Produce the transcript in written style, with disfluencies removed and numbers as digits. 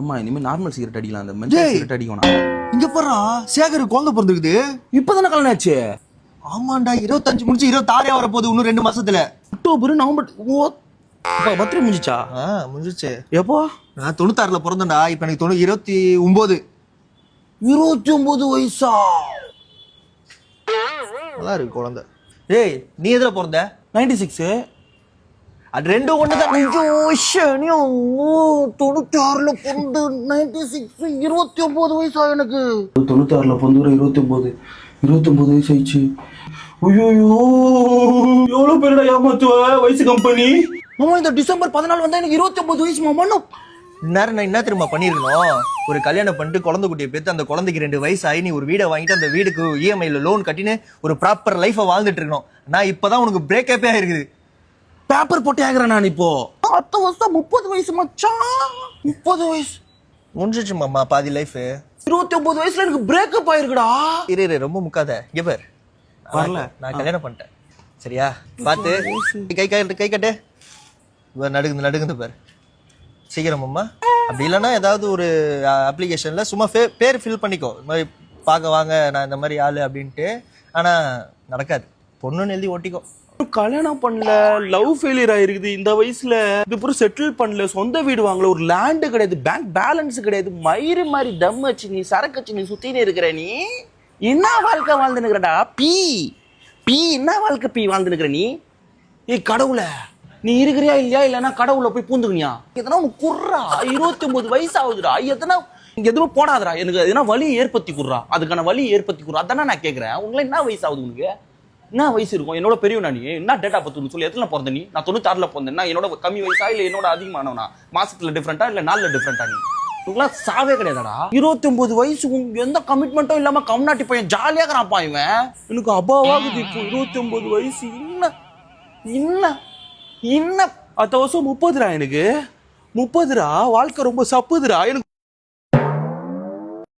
அம்மா இனிமே normal cigarette அடிக்கலாம், அந்த மென்சல் சிகரெட் அடிக்கணும். இங்க போறா சேகர் குழந்தை பிறந்துக்குது. இப்பதானே கல்யாணம் ஆச்சு. ஆமாண்டா 25 முடிச்சு 26 வர போகுது இன்னும் 2 மாசத்துல. October November. ஓ பத்திரி முடிஞ்சிச்சா? முடிஞ்சிச்சு. எப்போ? நான் 96ல பிறந்தேன்டா. இப்ப எனக்கு 29. 29 வயசா? நல்லா இருக்கு குழந்தை. ஏய் நீ எதுல பிறந்த? 96. அது ரெண்டும் ஒண்ணுதான். 96ல பிறந்து 96 29 வயசா எனக்கு. 96ல பிறந்து 29 வயசு ஆயிடுச்சு. ஐயோ எவ்வளவு பேருடா ஏமாத்துவ வயசு கம்பெனி. மாமா இந்த டிசம்பர் 14 வந்தா எனக்கு 29 வயசு மாமா. நேரம் நான் என்ன தெரியுமா பண்ணிருக்கணும்? ஒரு கல்யாணம் பண்ணிட்டு குழந்தை குட்டியை பேத்து அந்த குழந்தைக்கு 2 வயசு ஆகி நீ ஒரு வீடை வாங்கிட்டு அந்த வீடுக்கு இஎம்ஐல லோன் கட்டின்னு ஒரு ப்ராப்பர் லைஃபை வாழ்ந்துட்டு இருக்கணும். நான் இப்பதான் உனக்கு பிரேக்கப்பே ஆயிருக்குது. பேப்பர் போட்டு ஆகிறேன் நான் இப்போ. 10 வருஷம் 30 வயசு மச்சான். 30 வயசு முடிஞ்சிச்சு மாமா பாதி லைஃப். 29 வயசுல எனக்கு பிரேக்கப் ஆயிருக்குடா. இரு ரொம்ப முக்காத. இங்க பார் வரல, நான் கல்யாணம் பண்ணிட்டேன் சரியா? பார்த்து கை கட்டு. நடுங்குது பார். சீக்கிரம் அம்மா. அப்படி இல்லைன்னா ஏதாவது ஒரு அப்ளிகேஷன்ல சும்மா பேர் ஃபில் பண்ணிக்கோ, இந்த மாதிரி பார்க்க வாங்க நான் இந்த மாதிரி ஆளு அப்படின்ட்டு. ஆனா நடக்காது, பொண்ணுன்னு எழுதி ஓட்டிக்கோ. கல்யாணம் பண்ணல, லவ் ஃபெயிலியர் ஆயிருக்குது இந்த வயசுல. இதுக்கப்புறம் செட்டில் பண்ணல, சொந்த வீடு வாங்கல, ஒரு லேண்டு கிடையாது, பேங்க் பேலன்ஸ் கிடையாது. மயிறு மாதிரி தம் வச்சு நீ சரக்கு வச்சு நீ சுத்தினே இருக்கிற. நீ என்ன வாழ்க்கை வாழ்ந்துனுக்கிறடா? பீ என்ன வாழ்க்கை பீ வாழ்ந்துனுக்கிற நீ? ஏய் கடவுளை, நீ இருக்கிறியா இல்லையா? இல்லைன்னா கடவுளை போய் பூந்துக்கினியா? எதனா உனக்கு குர்றா. 29 வயசு ஆகுதுடா. எதனா இங்க எதுவும் போடாதடா. எனக்கு எதனா வலி ஏற்படுத்தி குடுறா. அதுக்கான வலி ஏற்படுத்தி குடுறா. அதானே நான் கேட்கறேன். உங்களை என்ன வயசு ஆகுது உனக்கு? என்ன வயசு இருக்கும்? என்னோட பெரியவனா நீ? என்ன டேட்டா பத்து சொல்லி எத்தனை பிறந்த நீ? நான் 96ல பிறந்தேன்னா என்னோட கம்மி வயசா இல்ல என்னோட அதிகமானவனா? மாசத்துல டிஃபரெண்டா இல்ல நாள்ல டிஃபரெண்டா? நீ உங்களா சாவே கிடையாதாடா. 29 வயசு எந்த கமிட்மெண்ட்டும் இல்லாம கம்நாட்டி பையன் ஜாலியா இருக்கிறான்ப்பா இவன். எனக்கு அபாவாகுது இப்போ 29 வயசு. என்ன அடுத்த வருஷம் 30 எனக்கு 30. வாழ்க்கை ரொம்ப சப்புதுடா எனக்கு.